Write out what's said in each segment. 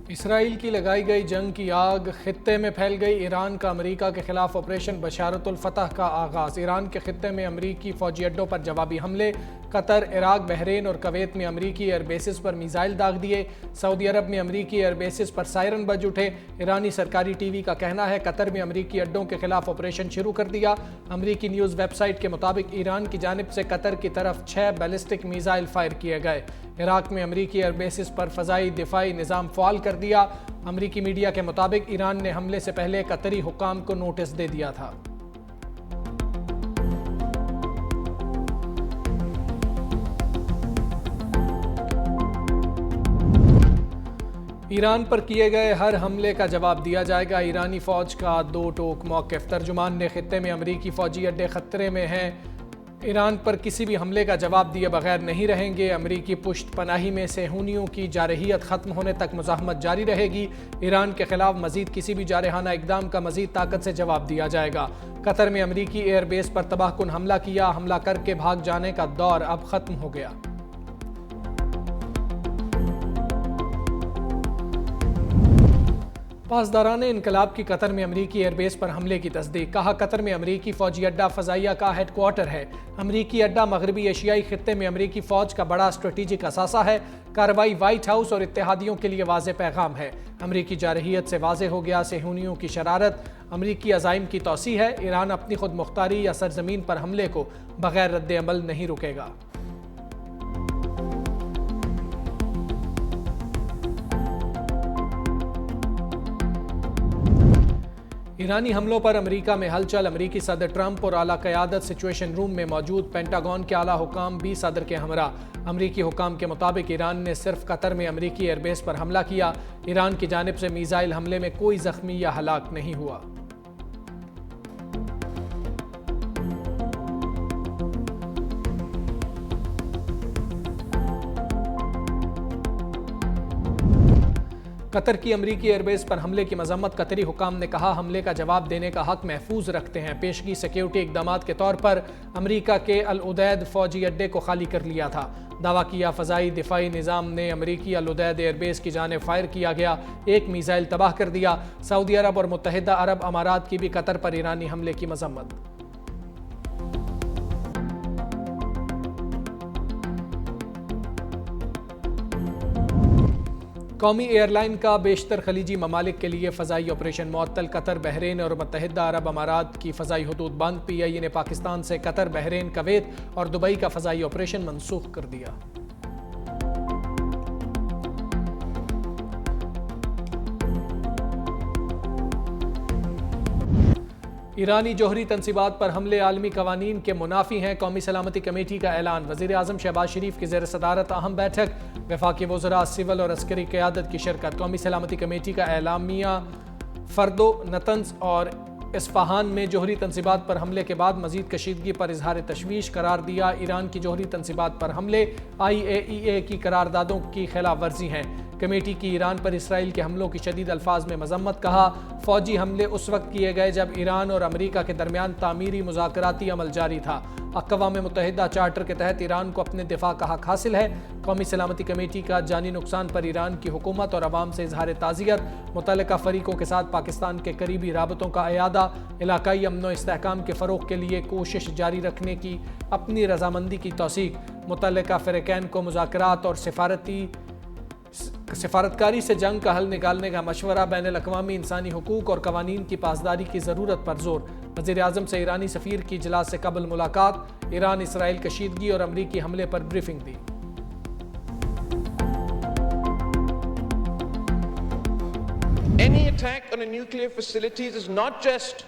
Israel की लगाई गई जंग की आग खित्ते में फैल गई। ईरान का अमेरिका के खिलाफ ऑपरेशन बशारतुल फतह का आगाज़। ईरान के खित्ते में अमेरिकी फौजी अड्डों पर जवाबी हमले। कतर, इराक, बहरीन और कवैत में अमेरिकी एयरबेसिस पर मिसाइल दाग दिए। सऊदी अरब में अमेरिकी एयरबेसिस पर सायरन बज उठे। ईरानी सरकारी टीवी का कहना है कतर में अमेरिकी अड्डों के खिलाफ ऑपरेशन शुरू कर दिया। अमेरिकी न्यूज़ वेबसाइट के मुताबिक ईरान की जानिब से कतर की तरफ 6 बैलिस्टिक मिसाइल फायर किए गए। इराक में अमेरिकी एयरबेसिस पर फ़ज़ाई दिफाई निज़ाम फ़ाल कर दिया। अमेरिकी मीडिया के मुताबिक ईरान ने हमले से पहले कतरी हुकाम को नोटिस दे दिया था। ईरान पर किए गए हर हमले का जवाब दिया जाएगा। ईरानी फ़ौज का दो टोक मौक़िफ़। तर्जुमान ने खित्ते में अमेरिकी फ़ौजी अड्डे ख़तरे में हैं, ईरान पर किसी भी हमले का जवाब दिए बगैर नहीं रहेंगे। अमेरिकी पुश्त पनाही में सेहूनियों की जारहियत ख़त्म होने तक मुज़ाहमत जारी रहेगी। ईरान के खिलाफ मज़ीद किसी भी जारहाना इक़दाम का मज़ीद ताकत से जवाब दिया जाएगा। कतर में अमेरिकी एयरबेस पर तबाहकुन हमला किया। हमला करके भाग जाने का दौर अब ख़त्म हो गया। पासदारान इनकलाब की कतर में अमेरिकी एयरबेस पर हमले की तस्दीक। कहा कतर में अमेरिकी फ़ौजी अड्डा फ़ज़ाइया का हेडक्वार्टर है। अमेरिकी अड्डा मगरबी एशियाई खित्ते में अमेरिकी फ़ौज का बड़ा स्ट्रेटेजिक असासा है। कार्रवाई वाइट हाउस और इत्तेहादियों के लिए वाज़ेह पैगाम है। अमेरिकी जारहियत से वाज़ेह हो गया सेहूनियों की शरारत। अमेरिकी अज़ाइम की तौसी है। ईरान अपनी खुद मुख्तारी या सरजमीन पर हमले को बगैर रद्द अमल नहीं रुकेगा। ईरानी हमलों पर अमेरिका में हलचल। अमेरिकी सदर ट्रंप और आला क़यादत सिचुएशन रूम में मौजूद। पेंटागन के आला हुकाम भी सदर के हमरा। अमेरिकी हुकाम के मुताबिक ईरान ने सिर्फ कतर में अमेरिकी एयरबेस पर हमला किया। ईरान की जानिब से मिसाइल हमले में कोई जख्मी या हलाक नहीं हुआ। कतर की अमेरिकी एयरबेस पर हमले की मजम्मत। कतरी हुकाम ने कहा हमले का जवाब देने का हक महफूज रखते हैं। पेशगी सिक्योरिटी इकदामात के तौर पर अमेरिका के अल उदैद फौजी अड्डे को खाली कर लिया था। दावा किया फ़ज़ाई दिफाई निज़ाम ने अमेरिकी अल उदैद एयरबेस की जानिब फायर किया गया एक मिसाइल तबाह कर दिया। सऊदी अरब और मुत्तहिदा अरब अमारात की भी कतर पर ईरानी हमले की मजम्मत। कौमी एयरलाइन का बेशतर खलीजी ममालिक के लिए फ़ज़ाई ऑपरेशन मुअत्तल। कतर, बहरीन और मुत्तहिदा अरब अमारात की फ़ज़ाई हदूद बंद। PIA ने पाकिस्तान से कतर, बहरीन, कवैत और दुबई का फ़ज़ाई ऑपरेशन मनसूख कर दिया। ईरानी जोहरी तनसीबात पर हमले आलमी कवानीन के मुनाफी हैं। कौमी सलामती कमेटी का ऐलान। वज़ीर आज़म शहबाज शरीफ की ज़ेर सदारत अहम बैठक। वफाकी वज़रा, सिविल और अस्करी क़यादत की शिरकत। कौमी सलामती कमेटी का एलामिया फ़र्दो, नतंस और इस्फ़हान में जोहरी तनसीबात पर हमले के बाद मज़ीद कशीदगी पर इजहार तशवीश करार दिया। ईरान की जोहरी तनसीबात पर हमले IAEA की करारदादों की खिलाफ वर्जी हैं। कमेटी की ईरान पर इसराइल के हमलों की शदीद अल्फाज में मजम्मत। कहा फ़ौजी हमले उस वक्त किए गए जब ईरान और अमेरिका के दरमियान तामीरी मुज़ाकराती अमल जारी था। अक़वाम मुत्तहिदा चार्टर के तहत ईरान को अपने दिफा का हक हासिल है। कौमी सलामती कमेटी का जानी नुकसान पर ईरान की हुकूमत और अवाम से इजहार ताज़ियत। मुतल्लिका फ़रीक़ों के साथ पाकिस्तान के करीबी राबतों का अयादा। इलाकाई अमन व इस्तेहकाम के फ़रोग़ के लिए कोशिश जारी रखने की अपनी रजामंदी की तौसीक। मुतल्लिका फ़रीक़ैन को मुज़ाकरात और सिफारतकारी से जंग का हल निकालने का मशवरा। बैनुल-अक़वामी इंसानी हुकूक और कवानीन की पासदारी की ज़रूरत पर जोर। वज़ीर आज़म से ईरानी सफ़ीर की इजलास से कबल मुलाकात। ईरान इसराइल कशीदगी और अमरीकी हमले पर briefing the. Any attack on a nuclear facility is not just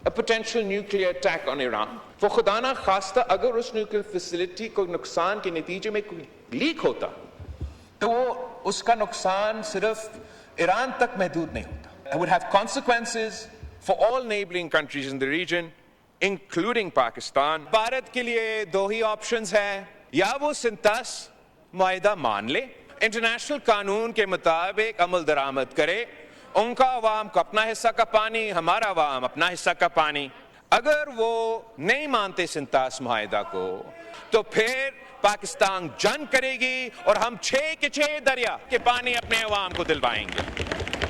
a potential nuclear attack on Iran. वो खुदा ना खास्ता अगर उस न्यूक्लियर फैसिलिटी को नुकसान के नतीजे में कोई लीक होता तो उसका नुकसान सिर्फ ईरान तक महदूद नहीं होता। It would have consequences for all neighboring countries in the region, including Pakistan. Bharat के लिए दो ही ऑप्शंस हैं, या वो सिंतास मुआहिदा मान ले, इंटरनेशनल कानून के मुताबिक अमल दरामद करे, उनका अवाम को अपना हिस्सा का पानी, हमारा अवाम अपना हिस्सा का पानी, अगर वो नहीं मानते सिंतास मुआहिदा को तो फिर पाकिस्तान जंग करेगी और हम 6 के 6 दरिया के पानी अपने अवाम को दिलवाएंगे।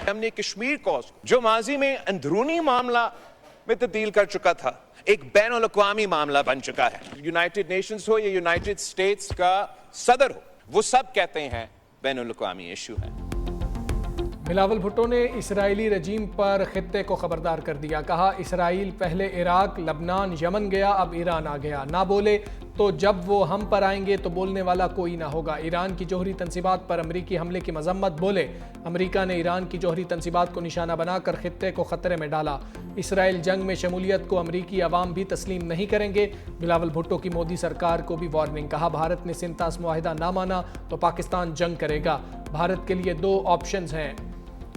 हमने कश्मीर को जो माजी में अंदरूनी मामला में तब्दील कर चुका था, एक बैनुल-अक़वामी मामला बन चुका है। यूनाइटेड नेशंस हो या यूनाइटेड स्टेट्स का सदर हो, वो सब कहते हैं बैनुल-अक़वामी इशू है। बिलावल भुट्टो ने इसराइली रजीम पर खित्ते को खबरदार कर दिया। कहा, इसराइल पहले इराक, लबनान, यमन गया, अब ईरान आ गया। ना बोले तो जब वो हम पर आएंगे तो बोलने वाला कोई ना होगा। ईरान की जौहरी तंसीबात पर अमरीकी हमले की मजम्मत। बोले, अमरीका ने ईरान की जौहरी तंसीबात को निशाना बनाकर खित्ते को खतरे में डाला। इसराइल जंग में शमूलियत को अमरीकी अवाम भी तस्लीम नहीं करेंगे। बिलावल भुट्टो की मोदी सरकार को भी वार्निंग। कहा, भारत ने सिंतास मुआहिदा ना माना तो पाकिस्तान जंग करेगा। भारत के लिए 2 ऑप्शंस हैं,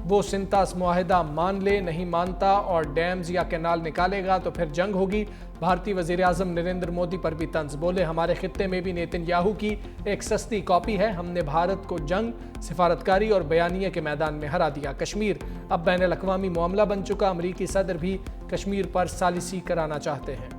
वो सिंतास मुआहिदा मान ले, नहीं मानता और डैम्स या कैनाल निकालेगा तो फिर जंग होगी। भारतीय वज़ीर आज़म नरेंद्र मोदी पर भी तंज। बोले, हमारे खित्ते में भी नेतन्याहू की एक सस्ती कॉपी है। हमने भारत को जंग, सिफारतकारी और बयानिया के मैदान में हरा दिया। कश्मीर अब बैनुल-अक़वामी मामला बन चुका। अमरीकी सदर भी कश्मीर पर सालिसी कराना चाहते हैं।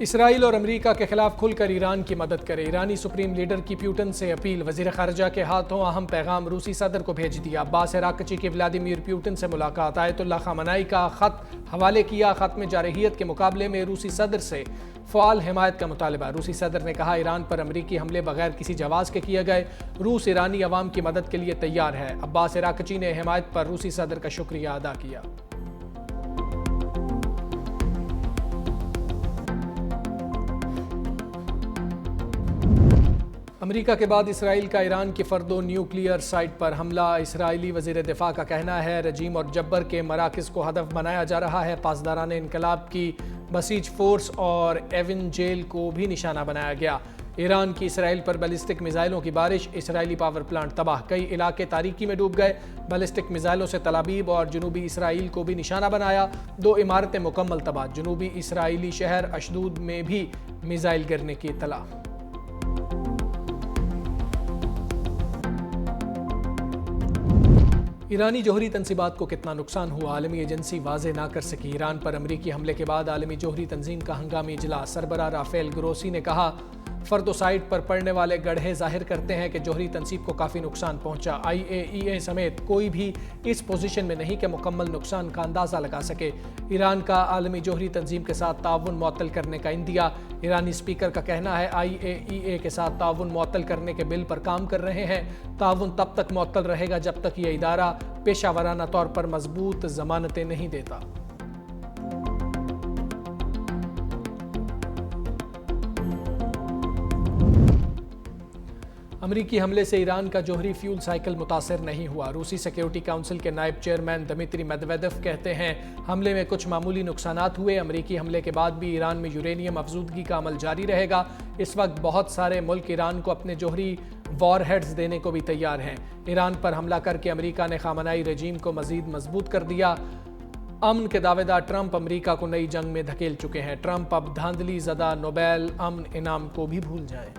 इसराइल और अमेरिका के खिलाफ खुलकर ईरान की मदद करे। ईरानी सुप्रीम लीडर की प्यूटन से अपील। वजीर खारजा के हाथों अहम पैगाम रूसी सदर को भेज दिया। अब्बास अराक़ची की व्लादिमीर पुतिन से मुलाकात। आयतुल्लाह ख़ामेनी का ख़त हवाले किया। ख़त में जारहियत के मुकाबले में रूसी सदर से फ़आल हिमायत का मुतालबा। रूसी सदर ने कहा, ईरान पर अमरीकी हमले बगैर किसी जवाज़ के किए गए। रूस ईरानी अवाम की मदद के लिए तैयार है। अब्बास अराक़ची ने हिमायत पर रूसी सदर का शुक्रिया अदा किया। अमेरिका के बाद इसराइल का ईरान की फर्दो न्यूक्लियर साइट पर हमला। इसराइली वज़ीर दिफा का कहना है, रजीम और जब्बर के मराकज़ को हदफ बनाया जा रहा है। पासदारान इनकलाब की बसीज फोर्स और एविन जेल को भी निशाना बनाया गया। ईरान की इसराइल पर बैलिस्टिक मिसाइलों की बारिश। इसराइली पावर प्लांट तबाह। कई इलाके तारीकी में डूब गए। बैलिस्टिक मिसाइलों से तलाबीब और जनूबी इसराइल को भी निशाना बनाया। 2 इमारतें मुकम्मल तबाह। जनूबी इसराइली शहर अशदूद में भी मिसाइल गिरने की इत्तला। ईरानी जौहरी तंसीबात को कितना नुकसान हुआ, आलमी एजेंसी वाजे ना कर सकी। ईरान पर अमरीकी हमले के बाद आलमी जौहरी तंजीम का हंगामी इजलास। सरबराह राफेल ग्रोसी ने कहा, फर्दो साइट पर पड़ने वाले गड्ढे जाहिर करते हैं कि जौहरी तंसीब को काफ़ी नुकसान पहुंचा। IAEA समेत कोई भी इस पोजीशन में नहीं कि मुकम्मल नुकसान का अंदाज़ा लगा सके। ईरान का आलमी जौहरी तंजीम के साथ ताउन मुअत्तल करने का इंदिया। ईरानी स्पीकर का कहना है, IAEA के साथ ताउन मुअत्तल करने के बिल पर काम कर रहे हैं। ताउन तब तक मुअत्तल रहेगा जब तक ये इदारा पेशावराना तौर पर मजबूत जमानतें नहीं देता। अमरीकी हमले से ईरान का जौहरी फ्यूल साइकिल मुतासर नहीं हुआ। रूसी सिक्योरिटी काउंसिल के नायब चेयरमैन दमित्री मेदवेदेव कहते हैं, हमले में कुछ मामूली नुकसानात हुए। अमरीकी हमले के बाद भी ईरान में यूरेनियम अफजूदगी का अमल जारी रहेगा। इस वक्त बहुत सारे मुल्क ईरान को अपने जौहरी वॉर हेड्स देने को भी तैयार हैं। ईरान पर हमला करके अमरीका ने ख़ामेनी रजीम को मजीद मजबूत कर दिया। अमन के दावेदार ट्रंप अमरीका को नई जंग में धकेल चुके हैं। ट्रंप अब धांधली ज़दा नोबेल अमन इनाम को भी भूल जाए।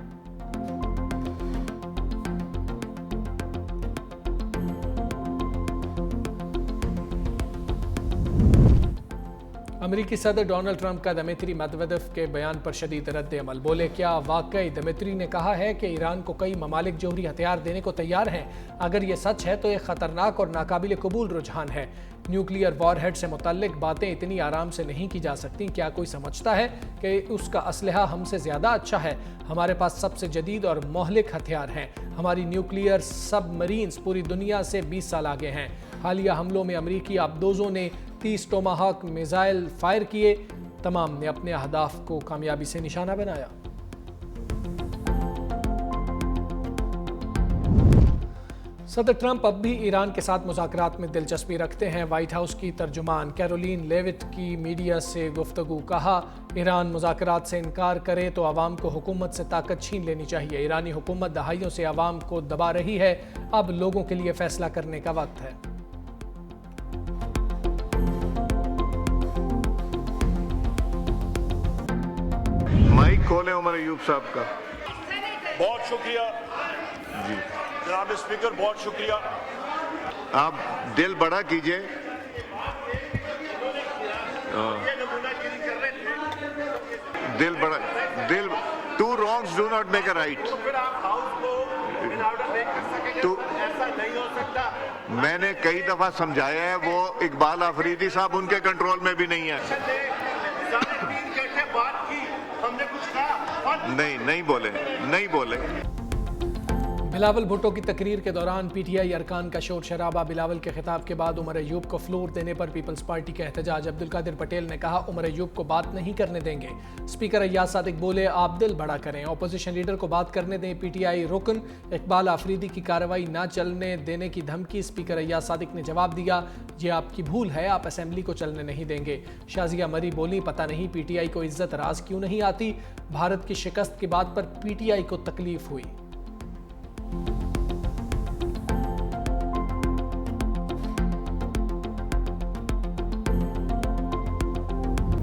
अमेरिकी सदर डोनाल्ड ट्रंप का दमित्री मेदवेदेव के बयान पर शदीद रद्द अमल। बोले, क्या वाकई दमित्री ने कहा है कि ईरान को कई ममालिक जौहरी हथियार देने को तैयार हैं? अगर ये सच है तो ये खतरनाक और नाकाबिल कबूल रुझान है। न्यूक्लियर वॉरहेड से मुतल्लिक बातें इतनी आराम से नहीं की जा सकती। क्या कोई समझता है कि उसका असलहा हमसे ज़्यादा अच्छा है? हमारे पास सबसे जदीद और मोहलिक हथियार हैं। हमारी न्यूक्लियर सबमरीन्स पूरी दुनिया से 20 साल आगे हैं। हालिया हमलों में अमरीकी आबदोज़ों ने 30 टोमाहॉक मिसाइल फायर किए। तमाम ने अपने अहदाफ को कामयाबी से निशाना बनाया। सदर ट्रंप अब भी ईरान के साथ मुज़ाकरात में दिलचस्पी रखते हैं। वाइट हाउस की तर्जुमान कैरोलिन लेविट की मीडिया से गुफ्तगू। कहा, ईरान मुज़ाकरात से इनकार करे तो आवाम को हुकूमत से ताकत छीन लेनी चाहिए। ईरानी हुकूमत दहाइयों से आवाम को दबा रही है। अब लोगों के लिए फैसला करने का वक्त है। माइक खोले उमर अयूब साहब का। बहुत शुक्रिया जी जनाब स्पीकर, बहुत शुक्रिया। आप दिल बड़ा कीजिए। दिल बड़ा, दिल, two wrongs do not make a right. तो मैंने कई दफा समझाया है, वो इकबाल आफरीदी साहब उनके कंट्रोल में भी नहीं है। नहीं बोले। बिलावल भुट्टो की तकरीर के दौरान पीटीआई अरकान का शोर शराबा। बिलावल के खिताब के बाद उमर अयूब को फ्लोर देने पर पीपल्स पार्टी का एहतजाज। अब्दुल कादिर पटेल ने कहा उमर अयूब को बात नहीं करने देंगे। स्पीकर अय्याज सादिक बोले आप दिल बड़ा करें, अपोजिशन लीडर को बात करने दें। पीटीआई रुकन इकबाल आफरीदी की कार्रवाई न चलने देने की धमकी। स्पीकर अय्याज सादिक ने जवाब दिया ये आपकी भूल है, आप असेंबली को चलने नहीं देंगे। शाजिया मरी बोली पता नहीं पीटीआई को इज्जत राज क्यों नहीं आती, भारत की शिकस्त की बात पर पीटीआई को तकलीफ हुई।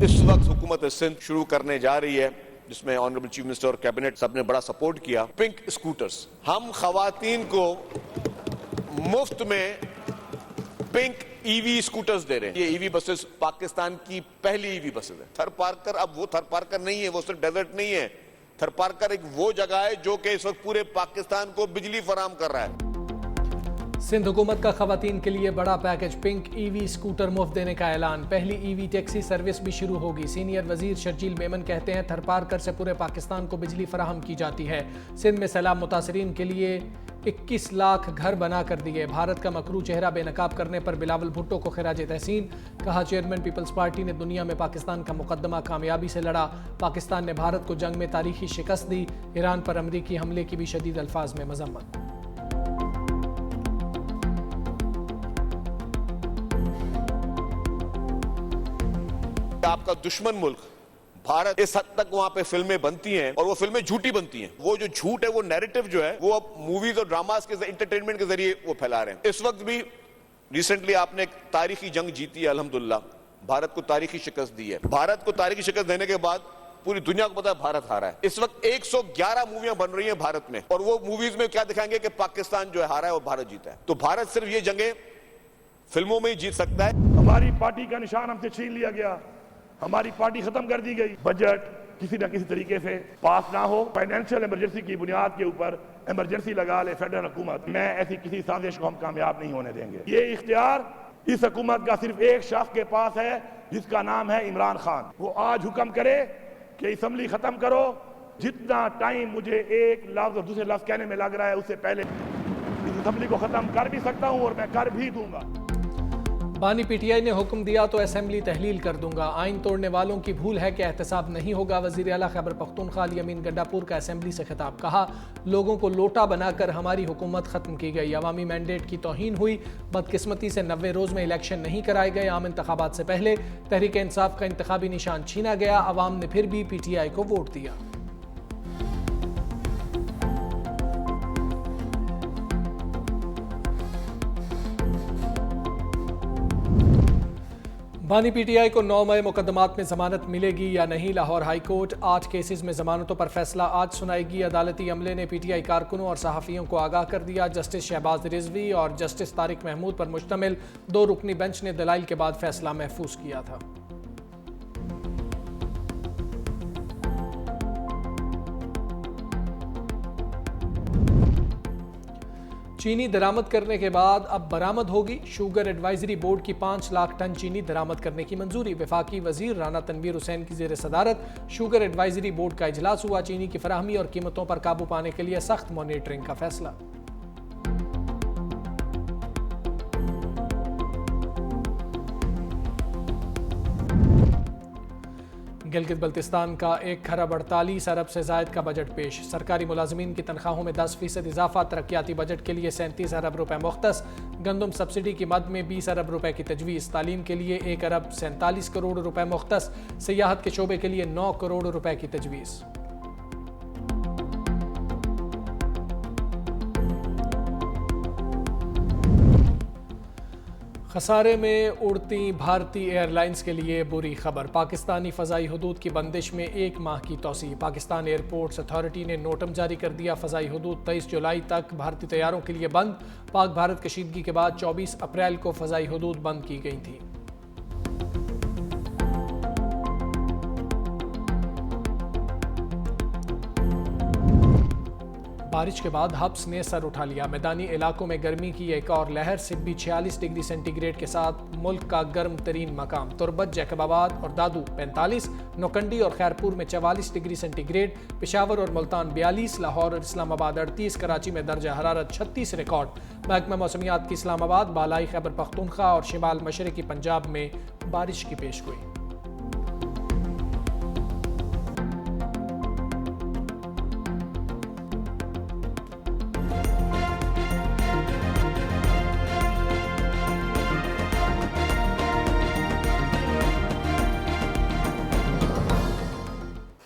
इस वक्त हुकूमत सिंध शुरू करने जा रही है, जिसमें ऑनरेबल चीफ मिनिस्टर और कैबिनेट सब ने बड़ा सपोर्ट किया। पिंक स्कूटर्स, हम खवातीन को मुफ्त में पिंक ईवी स्कूटर्स दे रहे हैं। ये ईवी बसेस पाकिस्तान की पहली ईवी बसेस है। थर पार्कर अब वो थर पार्कर नहीं है, वो सिर्फ डेजर्ट नहीं है। थर पार्कर एक वो जगह है जो कि इस वक्त पूरे पाकिस्तान को बिजली फराहम कर रहा है। सिंध हुकूमत का खवातीन के लिए बड़ा पैकेज, पिंक ईवी स्कूटर मुफ्त देने का ऐलान। पहली ईवी टैक्सी सर्विस भी शुरू होगी। सीनियर वजीर शर्जील मेमन कहते हैं थरपारकर से पूरे पाकिस्तान को बिजली फराहम की जाती है। सिंध में सैलाब मुतासरीन के लिए 21 लाख घर बना कर दिए। भारत का मकरू चेहरा बेनकाब करने पर बिलावल भुट्टो को खिराज तहसीन। कहा चेयरमैन पीपल्स पार्टी ने दुनिया में पाकिस्तान का मुकदमा कामयाबी से लड़ा। पाकिस्तान ने भारत को जंग में तारीखी शिकस्त दी। ईरान पर अमरीकी हमले की भी शदीद अल्फाज में मजम्मत। आपका दुश्मन मुल्क भारत, इस हद तक वहां पे फिल्में बनती हैं और वो फिल्में झूठी बनती हैं। वो जो झूठ है, वो नैरेटिव जो है, वो अब मूवीज और ड्रामास के एंटरटेनमेंट के जरिए वो फैला रहे हैं। इस वक्त भी रिसेंटली आपने एक तारीखी जंग जीती है, अल्हम्दुलिल्लाह भारत को तारीखी शिकस्त दी है। भारत को तारीखी शिकस्त देने के बाद पूरी दुनिया को पता है भारत हारा है। इस वक्त 111 मूवियां बन रही हैं भारत में, और वो मूवीज में क्या दिखाएंगे कि पाकिस्तान जो है हारा है और भारत जीता है। तो भारत सिर्फ ये जंगें फिल्मों में ही जीत सकता है। हमारी पार्टी का निशान हमसे छीन लिया गया, हमारी पार्टी खत्म कर दी गई। बजट किसी न किसी तरीके से पास ना हो, फाइनेंशियल इमरजेंसी की बुनियाद के ऊपर इमरजेंसी लगा ले फेडरल हुकूमत, मैं ऐसी किसी साजिश को हम कामयाब नहीं होने देंगे। ये इख्तियार इस हुकूमत का सिर्फ एक शख्स के पास है, जिसका नाम है इमरान खान। वो आज हुक्म करे कि असम्बली खत्म करो, जितना टाइम मुझे एक लफ्ज और दूसरे लफ्ज कहने में लग रहा है, उससे पहले इस असम्बली को खत्म कर भी सकता हूं और मैं कर भी दूंगा। बानी पीटीआई ने हुक्म दिया तो असेंबली तहलील कर दूंगा। आइन तोड़ने वालों की भूल है कि एहतसाब नहीं होगा। वज़ीर आला खैबर पख्तूनख्वा अली अमीन गंडापुर का असेंबली से खिताब। कहा लोगों को लोटा बनाकर हमारी हुकूमत ख़त्म की गई, अवामी मैंडेट की तौहीन हुई। बदकिस्मती से 90 रोज़ में इलेक्शन नहीं कराए गए। आम इंतखाबात से पहले तहरीक इंसाफ का इंतखाबी निशान छीना गया। अवाम ने फिर भी पीटीआई को वोट दिया। बानी पीटीआई को 9 मई मुकदमात में जमानत मिलेगी या नहीं। लाहौर हाई कोर्ट 8 केसेस में जमानतों पर फैसला आज सुनाएगी। अदालती अमले ने पीटीआई कारकुनों और सहाफ़ियों को आगाह कर दिया। जस्टिस शहबाज रिजवी और जस्टिस तारिक महमूद पर मुश्तमिल 2 रुकनी बेंच ने दलाइल के बाद फैसला महफूज किया था। चीनी दरामद करने के बाद अब बरामद होगी। शुगर एडवाइजरी बोर्ड की 5 लाख टन चीनी दरामद करने की मंजूरी। वफाकी वजीर राना तनवीर हुसैन की ज़ेर सदारत शुगर एडवाइजरी बोर्ड का इजलास हुआ। चीनी की फराहमी और कीमतों पर काबू पाने के लिए सख्त मॉनिटरिंग का फैसला। गिलगित बल्तिस्तान का 1 खरब 48 अरब से जायद का बजट पेश। सरकारी मुलाजमीन की तनख्वाहों में 10% इजाफा। तरक्याती बजट के लिए 37 अरब रुपए मुख्तस। गंदम सब्सिडी की मद में 20 अरब रुपए की तजवीज़। तालीम के लिए 1 अरब 47 करोड़ रुपए मुख्तस। सियाहत के शोबे के लिए 9 करोड़ रुपए की तजवीज़। खसारे में उड़ती भारतीय एयरलाइंस के लिए बुरी खबर। पाकिस्तानी फ़ज़ाई हदूद की बंदिश में 1 माह की तौसीह। पाकिस्तान एयरपोर्ट्स अथॉरिटी ने नोटम जारी कर दिया। फ़ज़ाई हदूद 23 जुलाई तक भारतीय तैयारों के लिए बंद। पाक भारत कशीदगी के बाद 24 अप्रैल को फ़ज़ाई हदूद बंद की गई थी। बारिश के बाद हब्स ने सर उठा लिया। मैदानी इलाकों में गर्मी की एक और लहर। सिब्बी 46 डिग्री सेंटीग्रेड के साथ मुल्क का गर्म तरीन मकाम। तुरबत, जैकबाबाद और दादू 45, नौकंडी और खैरपुर में 44 डिग्री सेंटीग्रेड, पेशावर और मुल्तान 42, लाहौर और इस्लामाबाद 38, कराची में दर्जा हरारत 36 रिकॉर्ड। महकमा मौसमियात की इस्लामाबाद, बालाई खैबर पख्तूनख्वा और शिमाल मशरकी पंजाब में बारिश की पेशगोई।